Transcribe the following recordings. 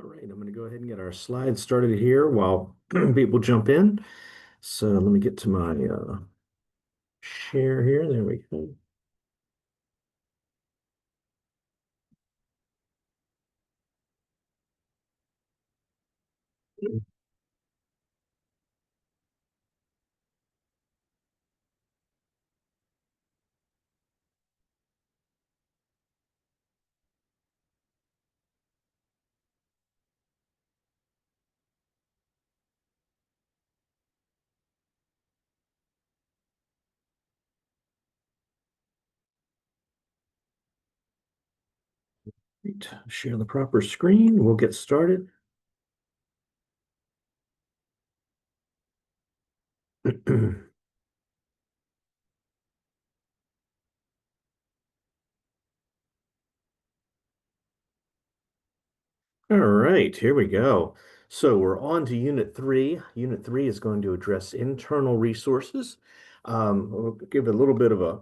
All right, I'm going to go ahead and get our slides started here while people jump in. So let me get to my share here. There we go. Right, share the proper screen. We'll get started. All right, here we go. So we're on to Unit 3. Unit 3 is going to address internal resources. We'll give a little bit of a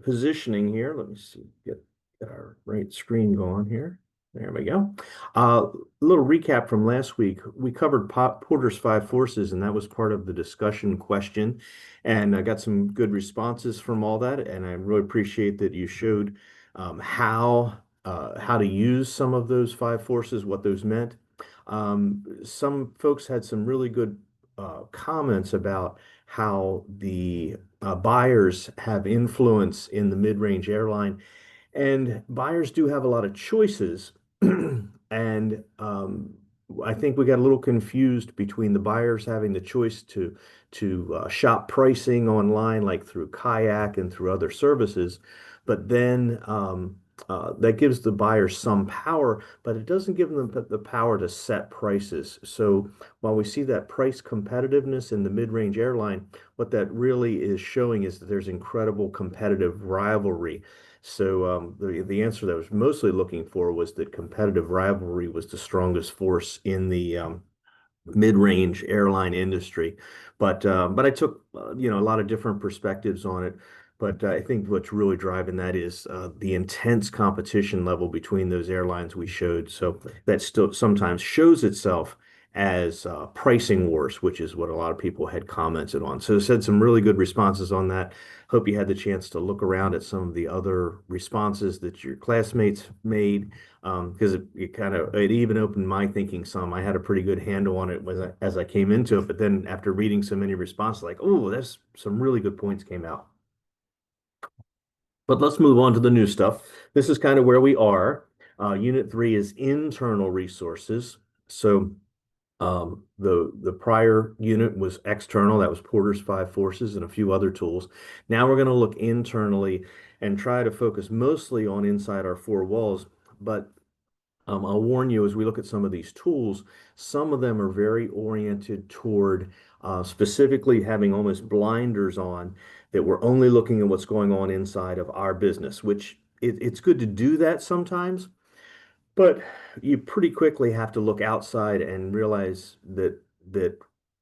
positioning here. Let me see, get our right screen going here. There we go. A little recap from last week. We covered Porter's five forces, and that was part of the discussion question. And I got some good responses from all that, and I really appreciate that you showed how to use some of those five forces, what those meant. Some folks had some really good comments about how the buyers have influence in the mid-range airline, and buyers do have a lot of choices. And I think we got a little confused between the buyers having the choice to shop pricing online, like through Kayak and through other services, but then that gives the buyers some power, but it doesn't give them the power to set prices. So while we see that price competitiveness in the mid-range airline, what that really is showing is that there's incredible competitive rivalry. So the answer that I was mostly looking for was that competitive rivalry was the strongest force in the mid-range airline industry. But I took a lot of different perspectives on it. But I think what's really driving that is the intense competition level between those airlines we showed. So that still sometimes shows itself as pricing wars, which is what a lot of people had commented on. So I said some really good responses on that. Hope you had the chance to look around at some of the other responses that your classmates made, because it even opened my thinking some. I had a pretty good handle on it as I came into it, but then after reading so many responses, like, oh, there's some really good points came out. But let's move on to the new stuff. This is kind of where we are. Unit 3 is internal resources. So the prior unit was external. That was Porter's five forces and a few other tools. Now we're going to look internally and try to focus mostly on inside our four walls. But I'll warn you, as we look at some of these tools, some of them are very oriented toward specifically having almost blinders on, that we're only looking at what's going on inside of our business, which it's good to do that sometimes, but you pretty quickly have to look outside and realize that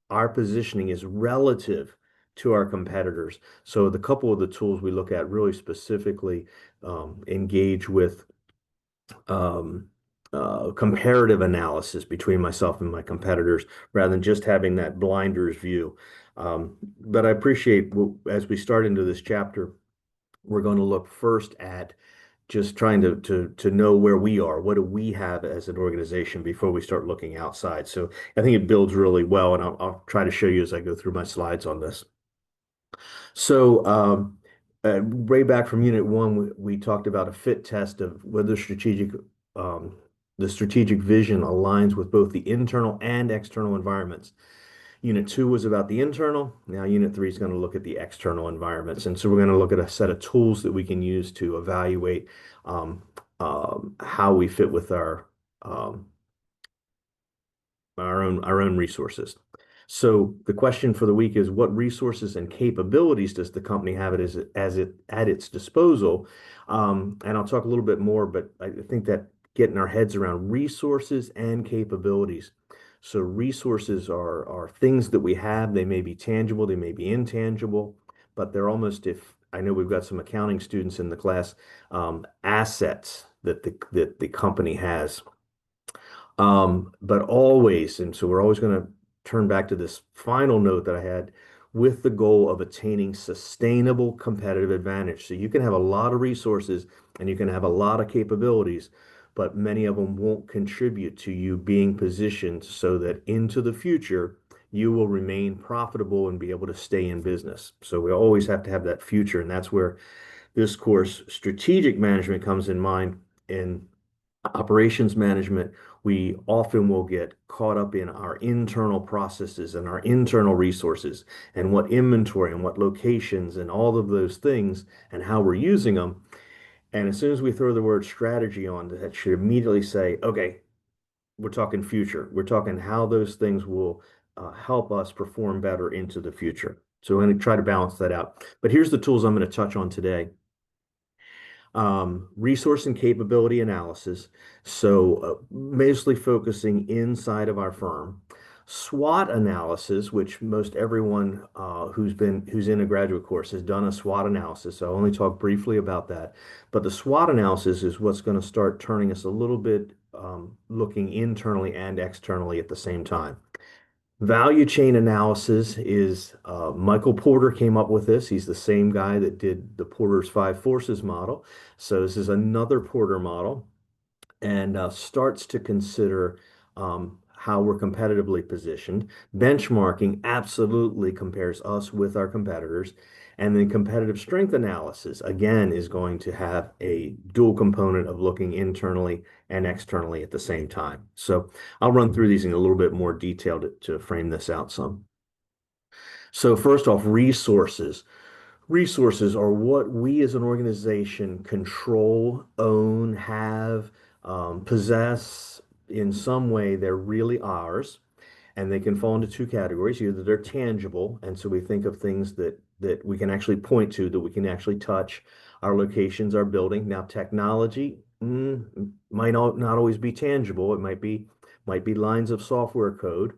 our positioning is relative to our competitors. So the couple of the tools we look at really specifically engage with um, comparative analysis between myself and my competitors rather than just having that blinders view. But I appreciate as we start into this chapter, we're going to look first at just trying to know where we are. What do we have as an organization before we start looking outside? So I think it builds really well, and I'll try to show you as I go through my slides on this. So way back from Unit 1, we talked about a fit test of whether the strategic vision aligns with both the internal and external environments. Unit 2 was about the internal. Now Unit 3 is going to look at the external environments. And so we're going to look at a set of tools that we can use to evaluate how we fit with um, our own resources. So the question for the week is, what resources and capabilities does the company have it at its disposal? And I'll talk a little bit more, but I think that getting our heads around resources and capabilities. So resources are things that we have. They may be tangible, they may be intangible, but they're almost, if I know we've got some accounting students in the class, assets that the company has. But always, and so we're always going to turn back to this final note that I had with the goal of attaining sustainable competitive advantage. So you can have a lot of resources and you can have a lot of capabilities, but many of them won't contribute to you being positioned so that into the future you will remain profitable and be able to stay in business. So we always have to have that future, and that's where this course, strategic management, comes in mind. In operations management, we often will get caught up in our internal processes and our internal resources and what inventory and what locations and all of those things and how we're using them. And as soon as we throw the word strategy on, that should immediately say, okay, we're talking future. We're talking how those things will help us perform better into the future. So we're going to try to balance that out. But here's the tools I'm going to touch on today. Resource and capability analysis. So mostly focusing inside of our firm. SWOT analysis, which most everyone who's in a graduate course has done a SWOT analysis. So I'll only talk briefly about that. But the SWOT analysis is what's going to start turning us a little bit looking internally and externally at the same time. Value chain analysis is Michael Porter came up with this. He's the same guy that did the Porter's Five Forces model. So this is another Porter model and starts to consider how we're competitively positioned. Benchmarking absolutely compares us with our competitors. And then competitive strength analysis, again, is going to have a dual component of looking internally and externally at the same time. So I'll run through these in a little bit more detail to frame this out some. So first off, resources. Resources are what we as an organization control, own, have, possess in some way. They're really ours, and they can fall into two categories. Either they're tangible, and so we think of things that we can actually point to, that we can actually touch, our locations, our building. Now, technology might not always be tangible. It might be lines of software code.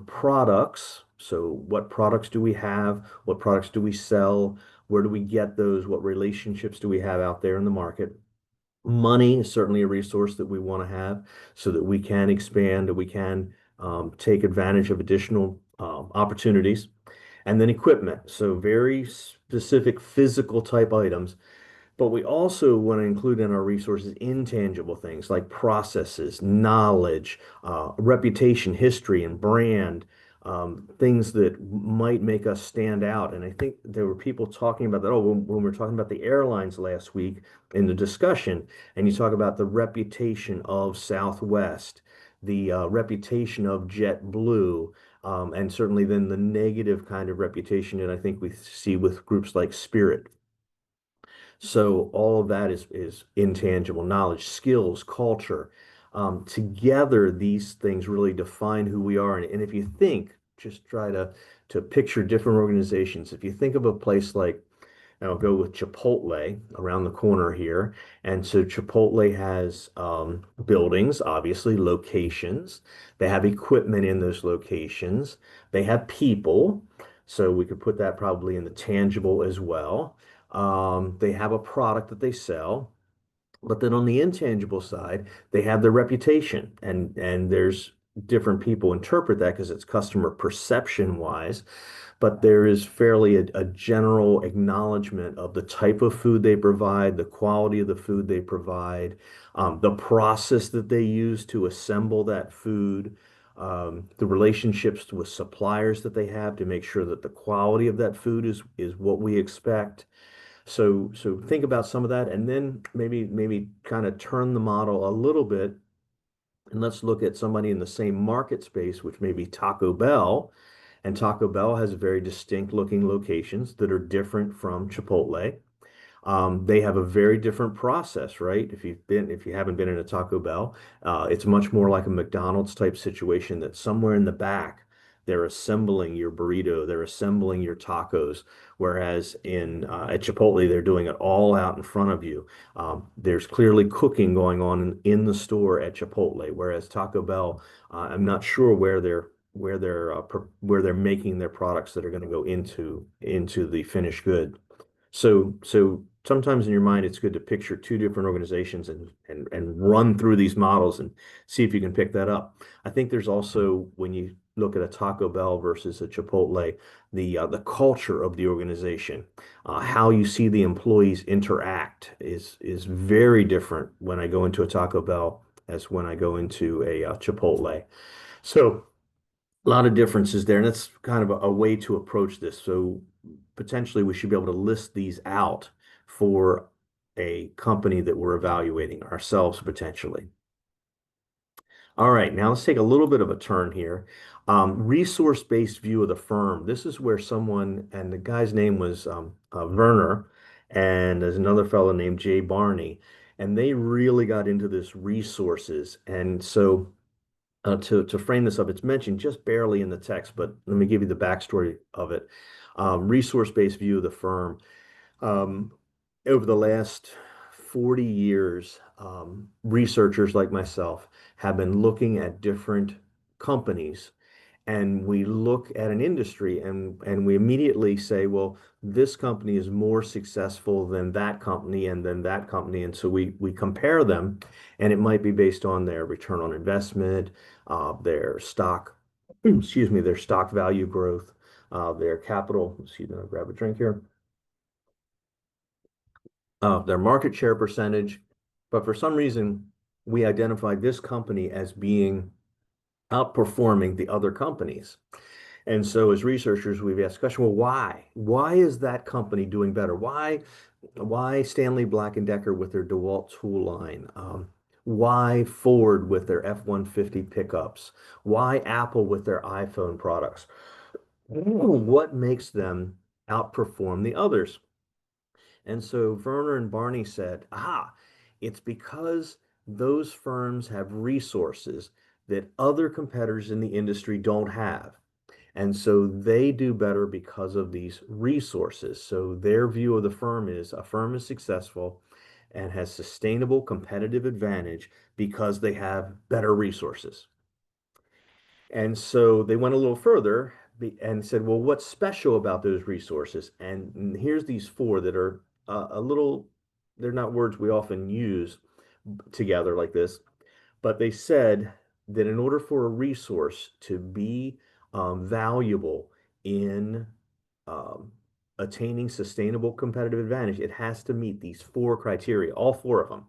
Products. So what products do we have? What products do we sell? Where do we get those? What relationships do we have out there in the market? Money is certainly a resource that we want to have so that we can expand, that we can take advantage of additional opportunities. And then equipment. So very specific physical type items, but we also want to include in our resources intangible things like processes, knowledge, reputation, history, and brand, things that might make us stand out. And I think there were people talking about that. Oh, when we were talking about the airlines last week in the discussion, and you talk about the reputation of Southwest, the reputation of JetBlue, and certainly then the negative kind of reputation that I think we see with groups like Spirit. So all of that is intangible knowledge, skills, culture. Together, these things really define who we are. And if you think, just try to picture different organizations. If you think of a place like, and I'll go with Chipotle around the corner here. And so Chipotle has buildings, obviously, locations. They have equipment in those locations. They have people. So we could put that probably in the tangible as well. They have a product that they sell. But then on the intangible side, they have their reputation, and there's different people interpret that because it's customer perception wise, but there is fairly a general acknowledgement of the type of food they provide, the quality of the food they provide, the process that they use to assemble that food, the relationships with suppliers that they have to make sure that the quality of that food is what we expect. So think about some of that, and then maybe kind of turn the model a little bit, and let's look at somebody in the same market space, which may be Taco Bell. And Taco Bell has very distinct looking locations that are different from Chipotle. They have a very different process, right? If you haven't been in a Taco Bell, it's much more like a McDonald's type situation that somewhere in the back, they're assembling your burrito, they're assembling your tacos. Whereas at Chipotle, they're doing it all out in front of you. There's clearly cooking going on in the store at Chipotle. Whereas Taco Bell, I'm not sure where they're making their products that are going to go into the finished good. So sometimes in your mind it's good to picture two different organizations and run through these models and see if you can pick that up. I think there's also when you look at a Taco Bell versus a Chipotle, the culture of the organization, how you see the employees interact is very different when I go into a Taco Bell as when I go into a Chipotle. So a lot of differences there, and that's kind of a way to approach this. So potentially we should be able to list these out for a company that we're evaluating ourselves potentially. All right, now let's take a little bit of a turn here. Resource-based view of the firm. This is where someone, and the guy's name was Werner, and there's another fellow named Jay Barney, and they really got into this resources. And so to frame this up, it's mentioned just barely in the text, but let me give you the backstory of it. Resource-based view of the firm. Um, Over the last 40 years, researchers like myself have been looking at different companies and we look at an industry and we immediately say, well, this company is more successful than that company and then that company. And so we compare them, and it might be based on their return on investment, their stock, excuse me, their stock value growth, their capital, excuse me, I'll grab a drink here, their market share percentage. But for some reason, we identified this company as being outperforming the other companies. And so as researchers, we've asked the question, well, why? Why is that company doing better? Why Stanley Black& and Decker with their DeWalt tool line? Why Ford with their F-150 pickups? Why Apple with their iPhone products? What makes them outperform the others? And so Werner and Barney said, it's because those firms have resources that other competitors in the industry don't have. And so they do better because of these resources. So their view of the firm is a firm is successful and has sustainable competitive advantage because they have better resources. And so they went a little further and said, well, what's special about those resources? And here's these four that are a little, they're not words we often use together like this, but they said that in order for a resource to be valuable in um, attaining sustainable competitive advantage, it has to meet these four criteria, all four of them.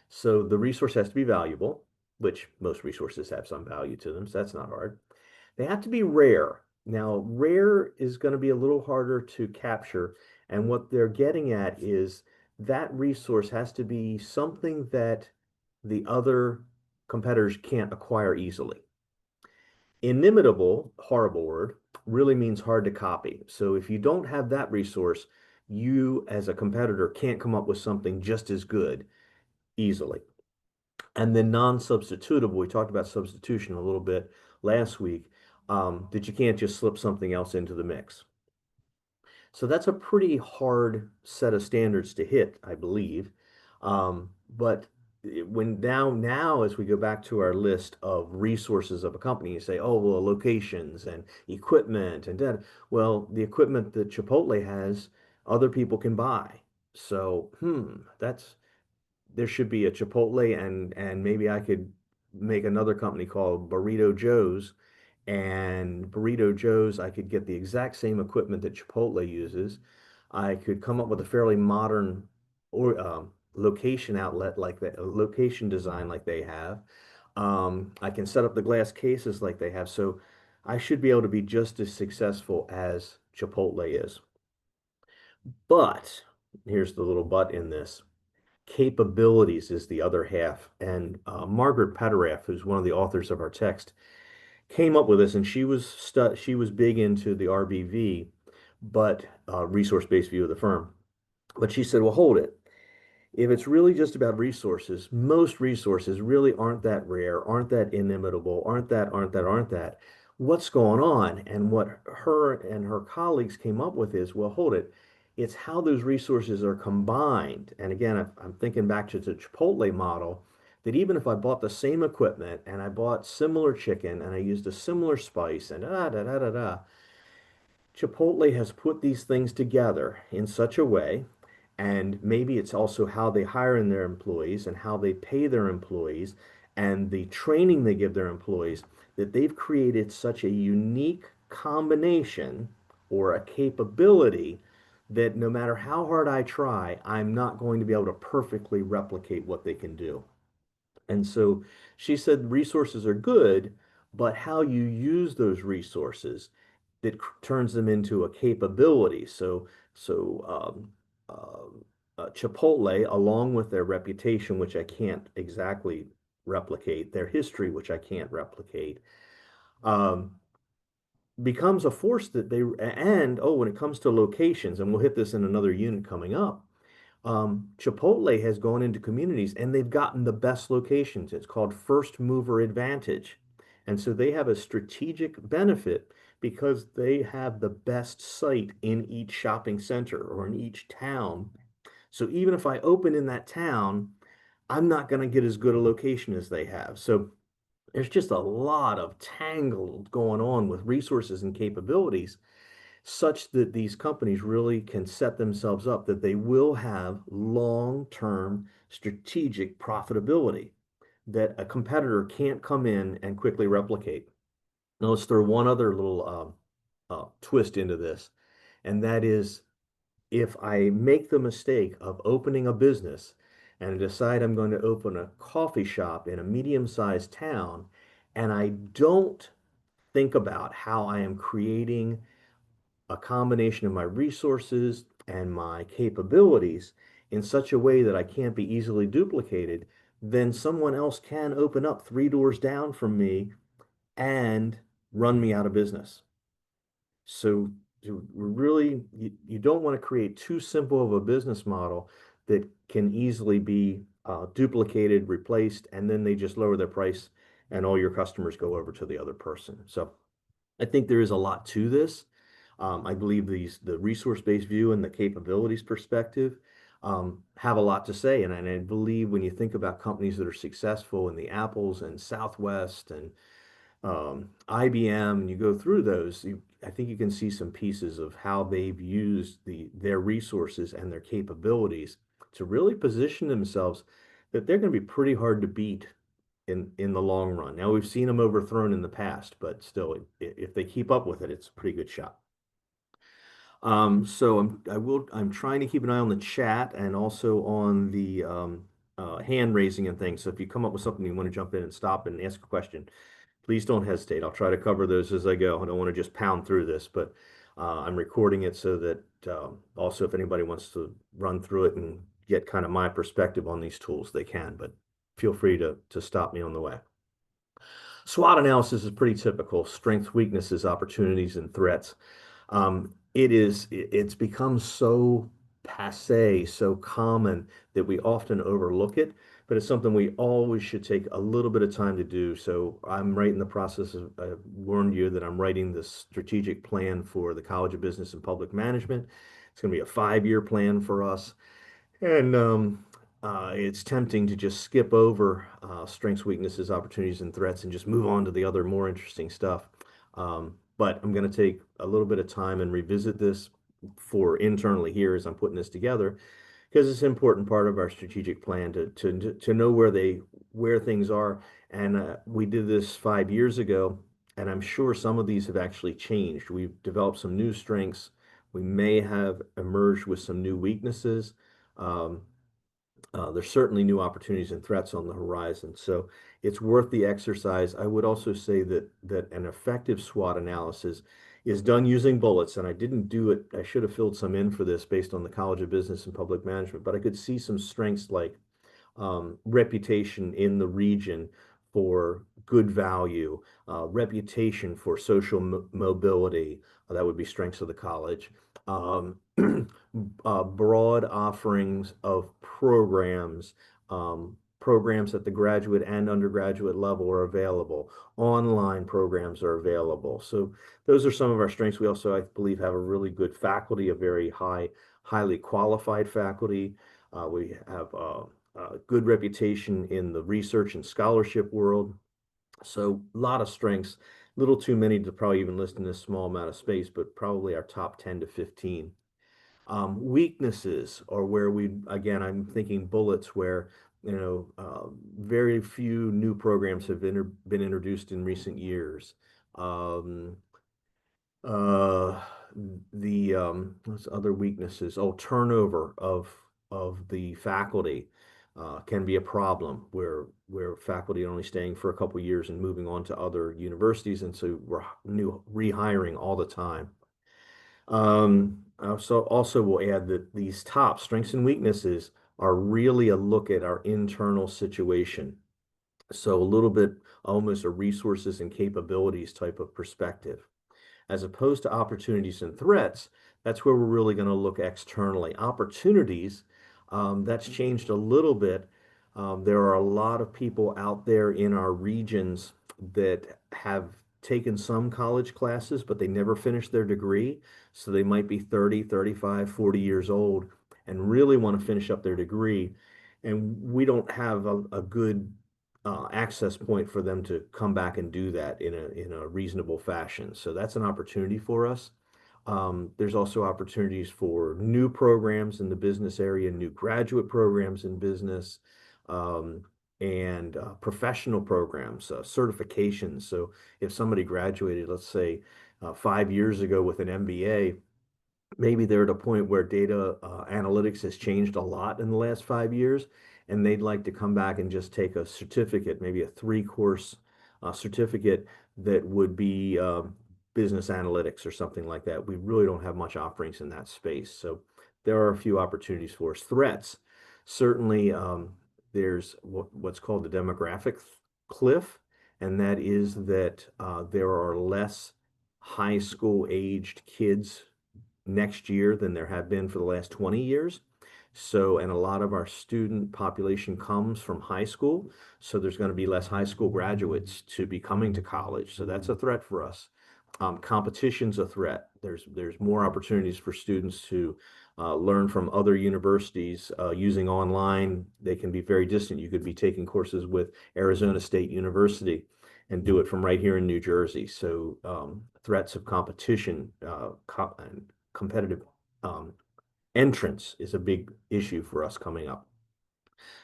So the resource has to be valuable, which most resources have some value to them, so that's not hard. They have to be rare. Now, rare is going to be a little harder to capture, and what they're getting at is that resource has to be something that the other competitors can't acquire easily. Inimitable, horrible word, really means hard to copy. So if you don't have that resource, you as a competitor can't come up with something just as good easily. And then non-substitutable, we talked about substitution a little bit last week, that you can't just slip something else into the mix. So that's a pretty hard set of standards to hit, I believe. But when now as we go back to our list of resources of a company, you say, oh, well, locations and equipment and that. Well, the equipment that Chipotle has, other people can buy. So, that's there should be a Chipotle and maybe I could make another company called Burrito Joe's, and Burrito Joe's I could get the exact same equipment that Chipotle uses. I could come up with a fairly modern or location outlet like that, location design like they have. I can set up the glass cases like they have. So I should be able to be just as successful as Chipotle is. But here's the little but in this capabilities is the other half. And Margaret Pederaff, who's one of the authors of our text, came up with this, and she was big into the RBV, but resource-based view of the firm. But she said, well, hold it. If it's really just about resources, most resources really aren't that rare, aren't that inimitable, aren't that. What's going on? And what her and her colleagues came up with is, well, hold it. It's how those resources are combined. And again, I'm thinking back to the Chipotle model, that even if I bought the same equipment and I bought similar chicken and I used a similar spice and Chipotle has put these things together in such a way, And maybe it's also how they hire in their employees and how they pay their employees and the training they give their employees that they've created such a unique combination or a capability that no matter how hard I try, I'm not going to be able to perfectly replicate what they can do. And so she said resources are good, but how you use those resources that turns them into a capability. Chipotle, along with their reputation, which I can't exactly replicate, their history, which I can't replicate, um, becomes a force that they, and oh, when it comes to locations, and we'll hit this in another unit coming up, Chipotle has gone into communities and they've gotten the best locations. It's called first mover advantage. And so they have a strategic benefit because they have the best site in each shopping center or in each town. So even if I open in that town, I'm not going to get as good a location as they have. So there's just a lot of tangled going on with resources and capabilities such that these companies really can set themselves up that they will have long-term strategic profitability that a competitor can't come in and quickly replicate. Now, let's throw one other little twist into this, and that is if I make the mistake of opening a business and decide I'm going to open a coffee shop in a medium-sized town, and I don't think about how I am creating a combination of my resources and my capabilities in such a way that I can't be easily duplicated, then someone else can open up three doors down from me and run me out of business. So really, you don't want to create too simple of a business model that can easily be duplicated, replaced, and then they just lower their price and all your customers go over to the other person. So I think there is a lot to this. I believe the resource-based view and the capabilities perspective have a lot to say. And I believe when you think about companies that are successful in the Apples and Southwest and IBM, and you go through those, I think you can see some pieces of how they've used their resources and their capabilities to really position themselves that they're going to be pretty hard to beat in the long run. Now we've seen them overthrown in the past, but still, if they keep up with it, it's a pretty good shot. So I'm trying to keep an eye on the chat and also on the hand raising and things. So if you come up with something you want to jump in and stop and ask a question, please don't hesitate. I'll try to cover those as I go. I don't want to just pound through this, but I'm recording it so that also if anybody wants to run through it and get kind of my perspective on these tools, they can, but feel free to stop me on the way. SWOT analysis is pretty typical: strengths, weaknesses, opportunities, and threats. It's become so passe, so common that we often overlook it, but it's something we always should take a little bit of time to do. So I'm right in the process of, I warned you that I'm writing this strategic plan for the College of Business and Public Management. It's going to be a 5-year plan for us. And it's tempting to just skip over strengths, weaknesses, opportunities, and threats and just move on to the other more interesting stuff. But I'm going to take a little bit of time and revisit this for internally here as I'm putting this together because it's an important part of our strategic plan to know where things are. And we did this 5 years ago, and I'm sure some of these have actually changed. We've developed some new strengths. We may have emerged with some new weaknesses. Um, there's certainly new opportunities and threats on the horizon. So it's worth the exercise. I would also say that an effective SWOT analysis is done using bullets. And I didn't do it. I should have filled some in for this based on the College of Business and Public Management, but I could see some strengths like reputation in the region for good value, reputation for social mobility. That would be strengths of the college. Um, broad offerings of programs, programs at the graduate and undergraduate level are available. Online programs are available. So those are some of our strengths. We also, I believe, have a really good faculty, a very highly qualified faculty. We have good reputation in the research and scholarship world. So a lot of strengths, a little too many to probably even list in this small amount of space, but probably our top 10 to 15. Weaknesses are where again, I'm thinking bullets where, very few new programs have been introduced in recent years. Um, uh, what's other weaknesses? Oh, turnover of the faculty can be a problem where faculty are only staying for a couple of years and moving on to other universities, and so we're rehiring all the time. Also will add that these top strengths and weaknesses are really a look at our internal situation. So a little bit almost a resources and capabilities type of perspective as opposed to opportunities and threats. That's where we're really going to look externally. Opportunities, that's changed a little bit. There are a lot of people out there in our regions that have taken some college classes, but they never finished their degree. So they might be 30, 35, 40 years old and really want to finish up their degree. And we don't have a good access point for them to come back and do that in a reasonable fashion. So that's an opportunity for us. There's also opportunities for new programs in the business area, new graduate programs in business, um, and professional programs, certifications. So if somebody graduated, let's say, 5 years ago with an MBA, maybe they're at a point where data analytics has changed a lot in the last 5 years, and they'd like to come back and just take a certificate, maybe a three-course certificate that would be business analytics or something like that. We really don't have much offerings in that space. So there are a few opportunities for us. Threats, certainly there's what's called the demographic cliff, and that is that there are less high school aged kids next year than there have been for the last 20 years. So, and a lot of our student population comes from high school. So there's going to be less high school graduates to be coming to college. So that's a threat for us. Competition's a threat. There's more opportunities for students to learn from other universities using online. They can be very distant. You could be taking courses with Arizona State University and do it from right here in New Jersey. So threats of competition and competitive um, entrance is a big issue for us coming up.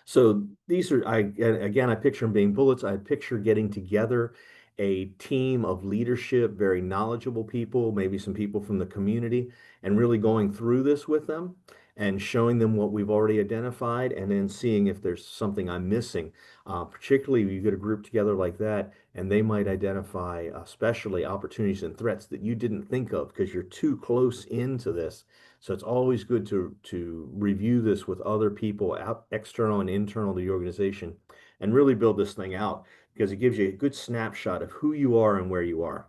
So these are, again, I picture them being bullets. I picture getting together a team of leadership, very knowledgeable people, maybe some people from the community, and really going through this with them and showing them what we've already identified and then seeing if there's something I'm missing. Particularly, you get a group together like that, and they might identify especially opportunities and threats that you didn't think of because you're too close into this. So it's always good to review this with other people out external and internal to the organization and really build this thing out because it gives you a good snapshot of who you are and where you are.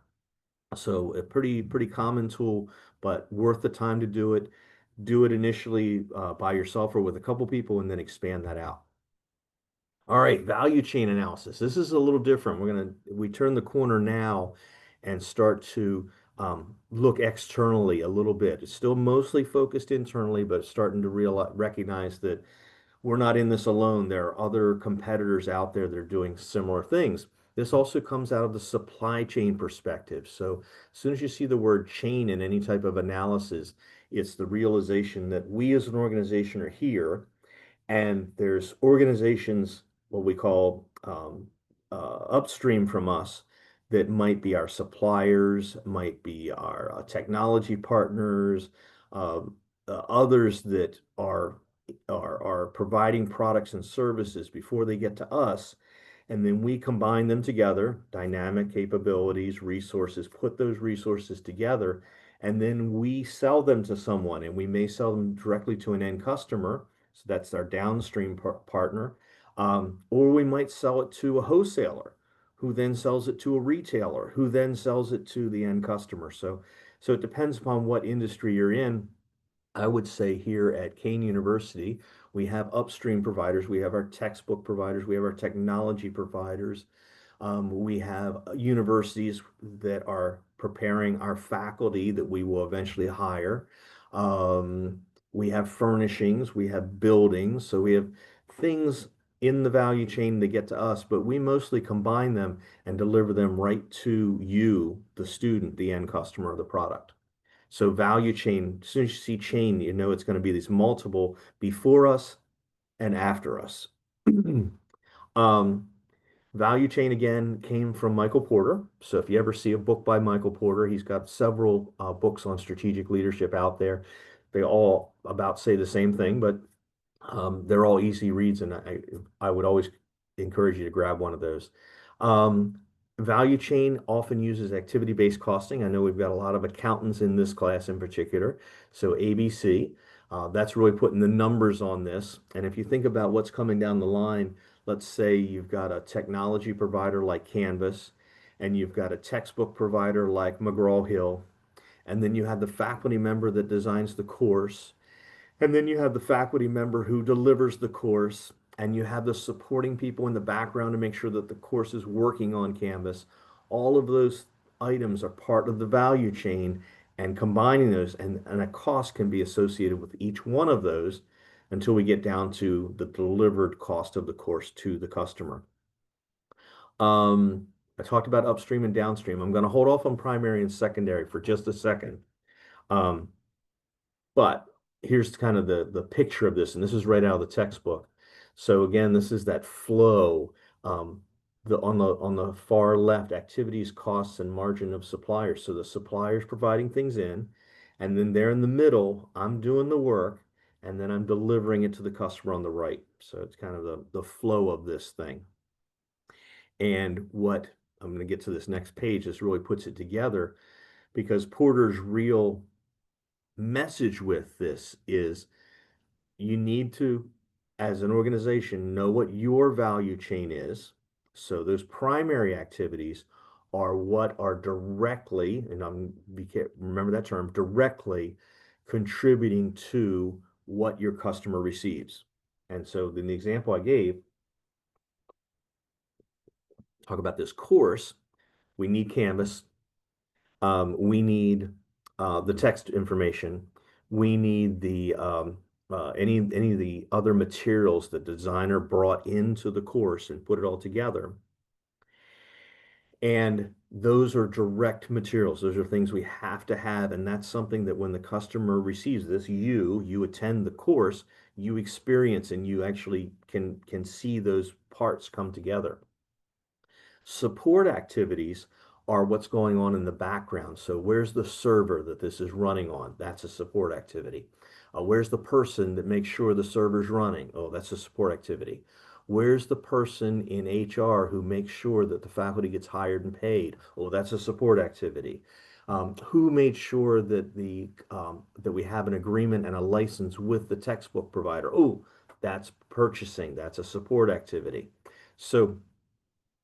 So a pretty common tool, but worth the time to do it. Do it initially by yourself or with a couple people and then expand that out. All right, value chain analysis. This is a little different. We turn the corner now and start to look externally a little bit. It's still mostly focused internally, but starting to recognize that we're not in this alone. There are other competitors out there that are doing similar things. This also comes out of the supply chain perspective. So as soon as you see the word chain in any type of analysis, it's the realization that we as an organization are here and there's organizations, what we call upstream from us, that might be our suppliers, might be our technology partners, others that are providing products and services before they get to us. And then we combine them together, dynamic capabilities, resources, put those resources together, and then we sell them to someone, and we may sell them directly to an end customer. So that's our downstream partner. Or we might sell it to a wholesaler who then sells it to a retailer who then sells it to the end customer. So it depends upon what industry you're in. I would say here at Kane University, we have upstream providers, we have our textbook providers, we have our technology providers, we have universities that are preparing our faculty that we will eventually hire. Um, we have furnishings, we have buildings, so we have things in the value chain that get to us, but we mostly combine them and deliver them right to you, the student, the end customer of the product. So value chain, as soon as you see chain, you know it's going to be these multiple before us and after us. Um, Value chain again came from Michael Porter. So if you ever see a book by Michael Porter, he's got several books on strategic leadership out there. They all about say the same thing, but they're all easy reads, and I would always encourage you to grab one of those. Um, Value chain often uses activity-based costing. I know we've got a lot of accountants in this class in particular. So ABC, that's really putting the numbers on this. And if you think about what's coming down the line, let's say you've got a technology provider like Canvas, and you've got a textbook provider like McGraw-Hill, and then you have the faculty member that designs the course, and then you have the faculty member who delivers the course, and you have the supporting people in the background to make sure that the course is working on Canvas. All of those items are part of the value chain, and combining those, and a cost can be associated with each one of those until we get down to the delivered cost of the course to the customer. I talked about upstream and downstream. I'm going to hold off on primary and secondary for just a second. Um, but here's kind of the picture of this, and this is right out of the textbook. So again, this is that flow. The on the far left, activities, costs, and margin of suppliers. So the suppliers providing things in, and then there in the middle, I'm doing the work, and then I'm delivering it to the customer on the right. So it's kind of the flow of this thing. And what I'm going to get to this next page, this really puts it together, because Porter's real message with this is you need to, as an organization, know what your value chain is. So those primary activities are what are directly, and remember that term, directly contributing to what your customer receives. And so in the example I gave, talk about this course, we need Canvas, we need the text information. We need the any of the other materials the designer brought into the course and put it all together. And those are direct materials. Those are things we have to have. And that's something that when the customer receives this, you attend the course, you experience and you actually can see those parts come together. Support activities are what's going on in the background. So where's the server that this is running on? That's a support activity. Where's the person that makes sure the server's running? Oh, that's a support activity. Where's the person in HR who makes sure that the faculty gets hired and paid? Oh, that's a support activity. Who made sure that that we have an agreement and a license with the textbook provider? Oh, that's purchasing. That's a support activity. So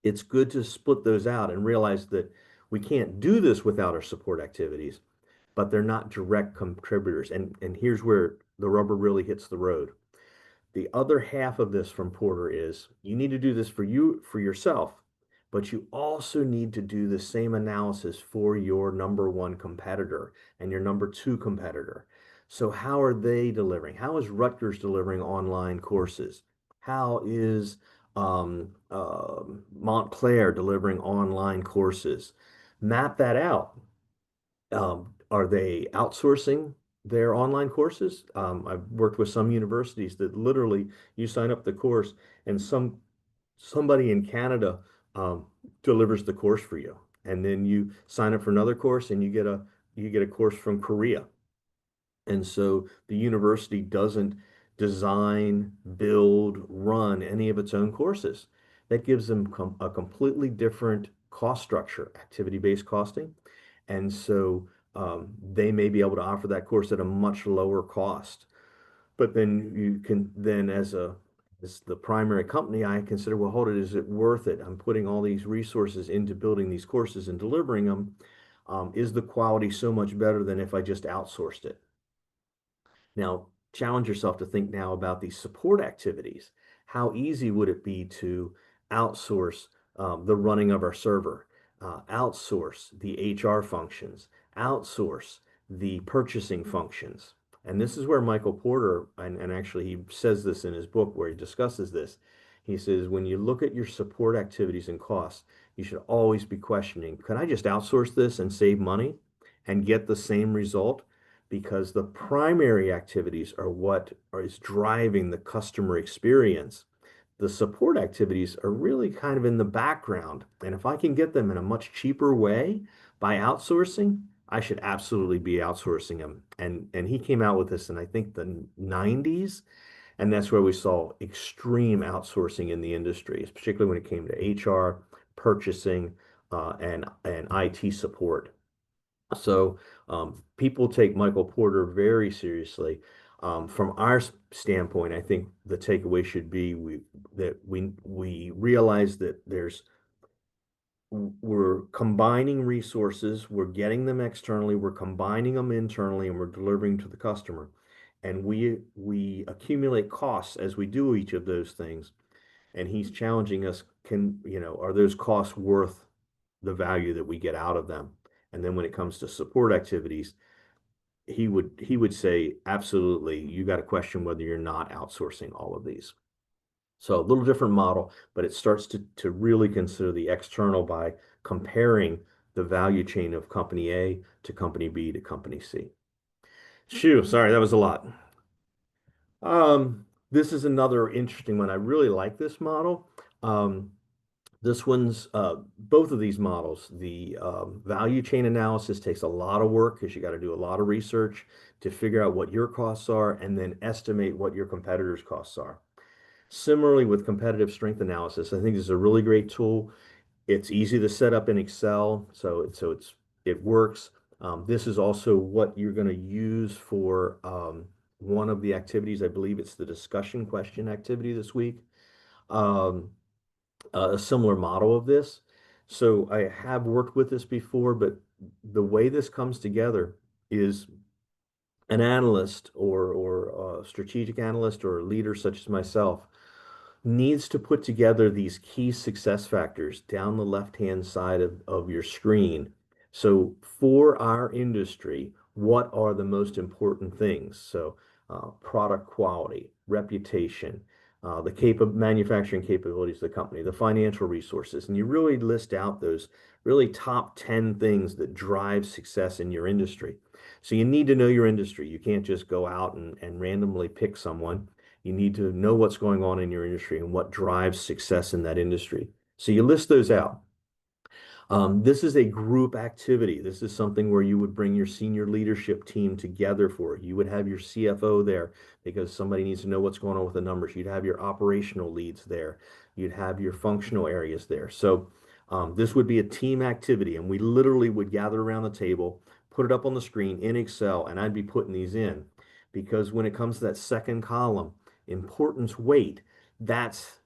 it's good to split those out and realize that we can't do this without our support activities, but they're not direct contributors. And here's where the rubber really hits the road. The other half of this from Porter is you need to do this for yourself, but you also need to do the same analysis for your number one competitor and your number two competitor. So how are they delivering? How is Rutgers delivering online courses? How is Montclair delivering online courses? Map that out. Are they outsourcing their online courses? I've worked with some universities that literally you sign up the course and somebody in Canada um, delivers the course for you, and then you sign up for another course and you get a course from Korea. And so the university doesn't design, build, run any of its own courses. That gives them a completely different cost structure, activity-based costing. And so they may be able to offer that course at a much lower cost. But then you can then as the primary company, I consider, well, hold it, is it worth it? I'm putting all these resources into building these courses and delivering them. Is the quality so much better than if I just outsourced it? Now, challenge yourself to think now about these support activities. How easy would it be to outsource the running of our server, outsource the HR functions, outsource the purchasing functions? And this is where Michael Porter, and actually he says this in his book where he discusses this. He says, when you look at your support activities and costs, you should always be questioning, can I just outsource this and save money? and get the same result because the primary activities are is driving the customer experience. The support activities are really kind of in the background. And if I can get them in a much cheaper way by outsourcing, I should absolutely be outsourcing them. And he came out with this in I think the 90s, and that's where we saw extreme outsourcing in the industry, particularly when it came to HR, purchasing, and IT support. So people take Michael Porter very seriously. From our standpoint, I think the takeaway should be we realize that we're combining resources, we're getting them externally, we're combining them internally, and we're delivering to the customer. And we accumulate costs as we do each of those things. And he's challenging us, are those costs worth the value that we get out of them? And then when it comes to support activities, he would say, absolutely, you got to question whether you're not outsourcing all of these. So a little different model, but it starts to really consider the external by comparing the value chain of company A to company B to company C. Shoo, sorry, that was a lot. This is another interesting one. I really like this model. This one's both of these models, the value chain analysis takes a lot of work because you got to do a lot of research to figure out what your costs are and then estimate what your competitors' costs are. Similarly, with competitive strength analysis, I think this is a really great tool. It's easy to set up in Excel, it works. This is also what you're going to use for one of the activities. I believe it's the discussion question activity this week. Um, a similar model of this. So I have worked with this before, but the way this comes together is an analyst or a strategic analyst or a leader such as myself needs to put together these key success factors down the left-hand side of your screen. So for our industry, what are the most important things? So product quality, reputation, the manufacturing capabilities of the company, the financial resources, and you really list out those really top 10 things that drive success in your industry. So you need to know your industry. You can't just go out and randomly pick someone. You need to know what's going on in your industry and what drives success in that industry. So you list those out. This is a group activity. This is something where you would bring your senior leadership team together for it. You would have your CFO there because somebody needs to know what's going on with the numbers. You'd have your operational leads there. You'd have your functional areas there. So this would be a team activity, and we literally would gather around the table, put it up on the screen in Excel, and I'd be putting these in because when it comes to that second column, importance weight, that's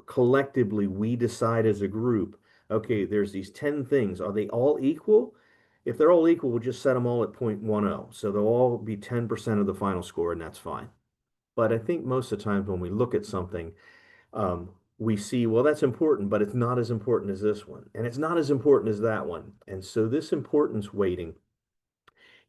collectively we decide as a group, okay, there's these 10 things. Are they all equal? If they're all equal, we'll just set them all at 0.10. So they'll all be 10% of the final score, and that's fine. But I think most of the times when we look at something, we see, well, that's important, but it's not as important as this one. And it's not as important as that one. And so this importance weighting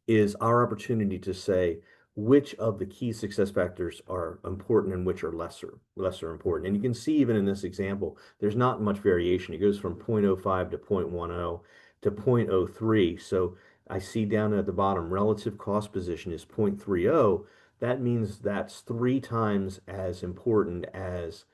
is our opportunity to say which of the key success factors are important and which are lesser important. And you can see even in this example, there's not much variation. It goes from 0.05 to 0.10 to 0.03. So I see down at the bottom, relative cost position is 0.30. That means that's 3 times as important as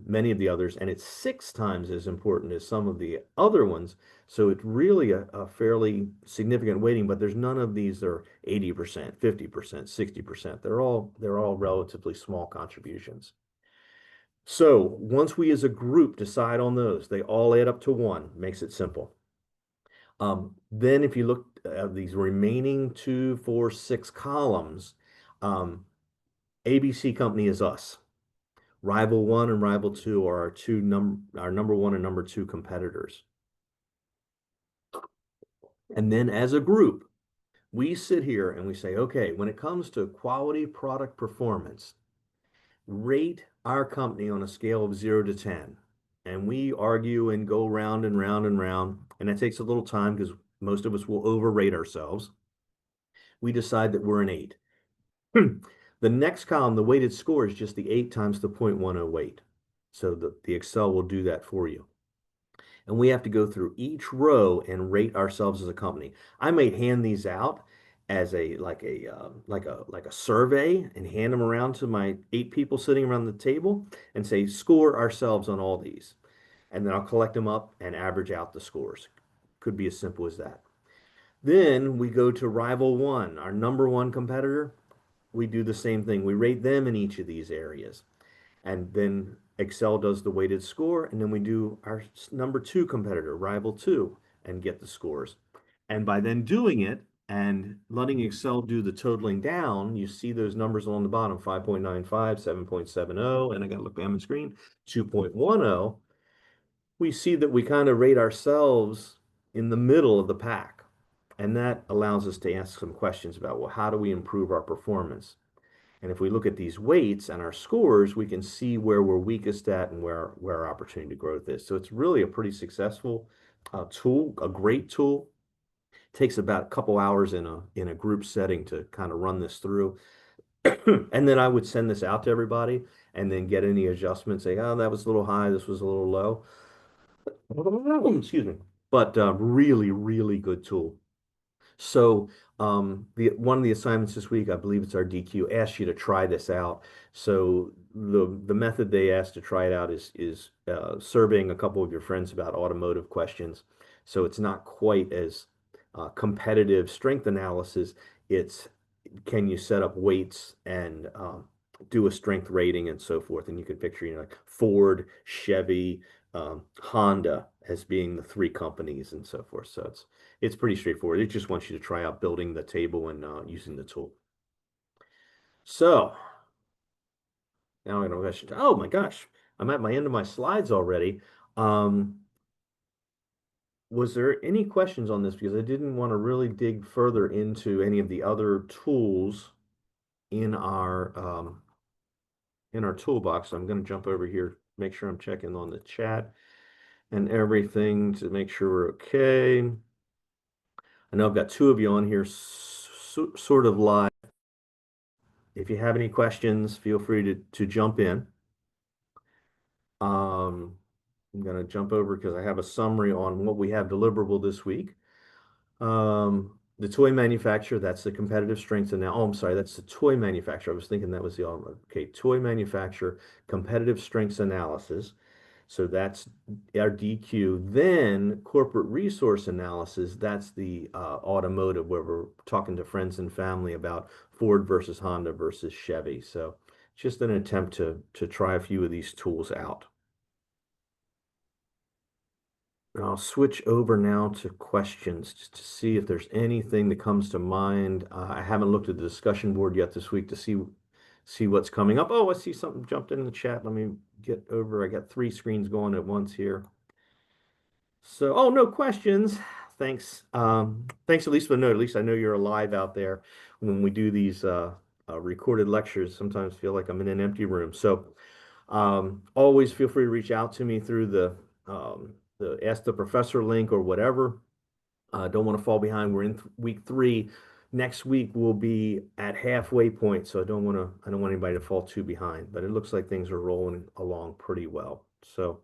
many of the others, and it's 6 times as important as some of the other ones. So it's really a fairly significant weighting, but there's none of these that are 80%, 50%, 60%. They're all relatively small contributions. So once we as a group decide on those, they all add up to 1, makes it simple. Then if you look at these remaining 2, 4, 6 columns, ABC Company is us. Rival 1 and Rival 2 are our number 1 and number 2 competitors. And then as a group, we sit here and we say, okay, when it comes to quality product performance, rate our company on a scale of 0 to 10. And we argue and go round and round and round. And that takes a little time because most of us will overrate ourselves. We decide that we're an 8. The next column, the weighted score, is just the 8 times the 0.10 weight. So the Excel will do that for you. And we have to go through each row and rate ourselves as a company. I may hand these out as a like a survey and hand them around to my 8 people sitting around the table and say score ourselves on all these. And then I'll collect them up and average out the scores. Could be as simple as that. Then we go to rival one, our number one competitor. We do the same thing. We rate them in each of these areas. And then Excel does the weighted score, and then we do our number two competitor, rival two, and get the scores. And by then doing it and letting Excel do the totaling down, you see those numbers along the bottom, 5.95, 7.70, and I got to look behind the screen, 2.10. We see that we kind of rate ourselves in the middle of the pack. And that allows us to ask some questions about, well, how do we improve our performance? And if we look at these weights and our scores, we can see where we're weakest at and where our opportunity to growth is. So it's really a pretty successful tool, a great tool. It takes about a couple hours in a group setting to kind of run this through. And then I would send this out to everybody and then get any adjustments, say, oh, that was a little high, this was a little low. Excuse me. But really, really good tool. So the one of the assignments this week, I believe it's our DQ, asked you to try this out. So the method they asked to try it out is surveying a couple of your friends about automotive questions. So it's not quite as competitive strength analysis. It's can you set up weights and do a strength rating and so forth. And you can picture, like Ford, Chevy, Honda as being the three companies and so forth. So it's pretty straightforward. It just wants you to try out building the table and using the tool. So now I got a question. Oh my gosh, I'm at my end of my slides already. Um, was there any questions on this? Because I didn't want to really dig further into any of the other tools in our toolbox. So I'm going to jump over here, make sure I'm checking on the chat and everything to make sure we're okay. I know I've got two of you on here sort of live. If you have any questions, feel free to jump in. I'm going to jump over because I have a summary on what we have deliverable this week. The toy manufacturer, that's the competitive strengths. And now, oh, I'm sorry, that's the toy manufacturer. I was thinking that was the automotive. Okay, toy manufacturer, competitive strengths analysis. So that's our DQ. Then corporate resource analysis, that's the automotive where we're talking to friends and family about Ford versus Honda versus Chevy. So just an attempt to try a few of these tools out. And I'll switch over now to questions just to see if there's anything that comes to mind. I haven't looked at the discussion board yet this week to see what's coming up. Oh, I see something jumped in the chat. Let me get over. I got 3 screens going at once here. So, oh, no questions. Thanks. Thanks at least for the note. At least I know you're alive out there when we do these recorded lectures. Sometimes feel like I'm in an empty room. So, always feel free to reach out to me through the Ask the Professor link or whatever. Don't want to fall behind. We're in week 3. Next week we'll be at halfway point, so I don't want anybody to fall too behind. But it looks like things are rolling along pretty well. So.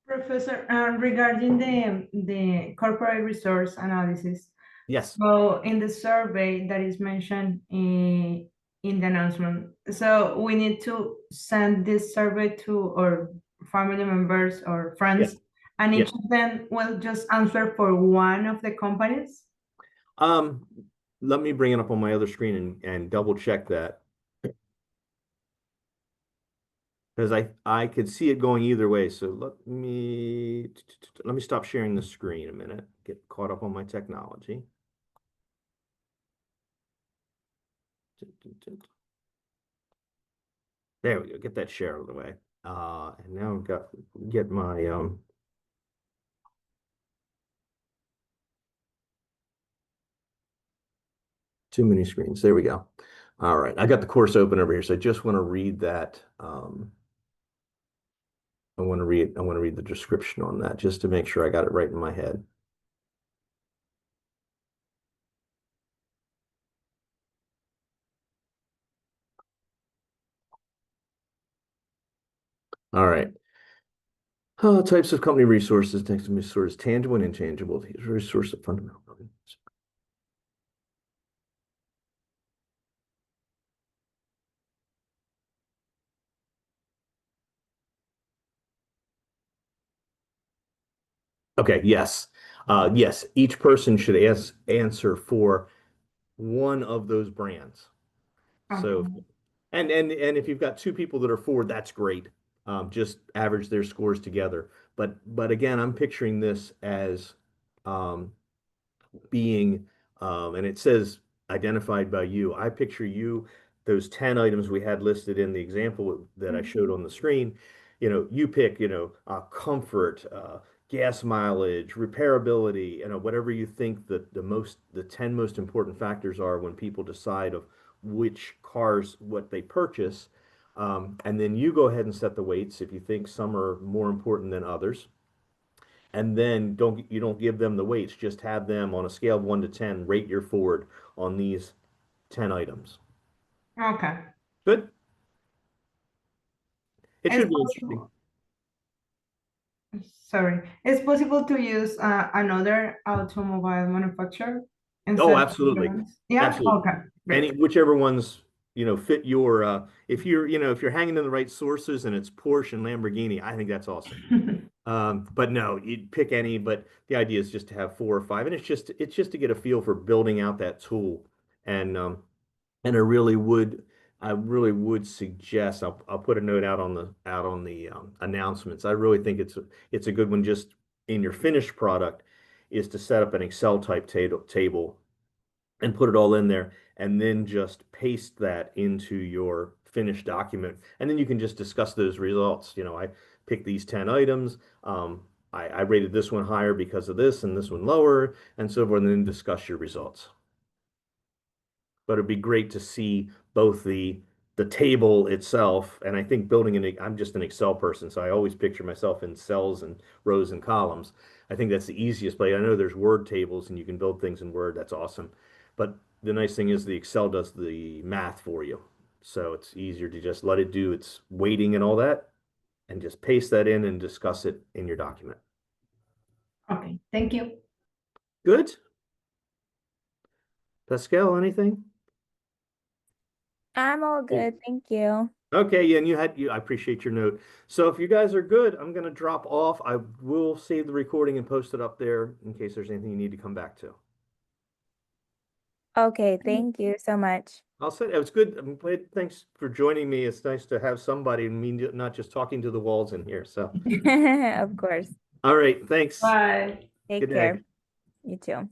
Professor, regarding the corporate resource analysis, Yes. so in the survey that is mentioned in the announcement, so we need to send this survey to our family members or Yeah. friends, and Yeah. each of them will just answer for one of the companies. Um, Let me bring it up on my other screen and double check that. Because I could see it going either way. So let me stop sharing the screen a minute. Get caught up on my technology. There we go. Get that share out of the way. And now I've got get my too many screens. There we go. All right. I got the course open over here, so I just want to read that. I want to read the description on that just to make sure I got it right in my head. All right. Types of company resources, next resource, tangible and intangible. These resource of fundamental. Okay, yes. Yes, each person should answer for one of those brands. So, Okay. and if you've got two people that are Ford, that's great. Just average their scores together. But again, I'm picturing this as um, being, and it says identified by you. I picture you, those 10 items we had listed in the example that I showed Mhm. on the screen. You pick, comfort, gas mileage, repairability, whatever you think the 10 most important factors are when people decide of which cars, what they purchase. And then you go ahead and set the weights if you think some are more important than others, and then don't give them the weights, just have them on a scale of 1 to 10 rate your Ford on these 10 items. Okay. Good. It It's should be interesting. possible. Sorry. It's possible to use another automobile manufacturer Oh, instead of absolutely. yours. Yeah. Absolutely. Okay. Any Great. whichever ones, fit your if you're hanging in the right sources and it's Porsche and Lamborghini, I think that's awesome. But no, you'd pick any, but the idea is just to have four or five, and it's just to get a feel for building out that tool. And I really would suggest, I'll put a note out on the announcements. I really think it's a good one just in your finished product, is to set up an Excel type table and put it all in there, and then just paste that into your finished document. And then you can just discuss those results. I picked these 10 items. I rated this one higher because of this and this one lower, and so forth, and then discuss your results. But it'd be great to see both the table itself, and I think I'm just an Excel person, so I always picture myself in cells and rows and columns. I think that's the easiest way. I know there's Word tables and you can build things in Word. That's awesome. But the nice thing is the Excel does the math for you. So it's easier to just let it do its weighting and all that, and just paste that in and discuss it in your document. Okay. Thank you. Good. Pascal, anything? I'm all good, thank you. Okay, yeah, and I appreciate your note. So if you guys are good, I'm gonna drop off. I will save the recording and post it up there in case there's anything you need to come back to. Okay, thank you so much. I'll say it was good. I'm glad. Thanks for joining me. It's nice to have somebody and me not just talking to the walls in here. So, Of course. all right, thanks. Bye. Take Good day. care. You too.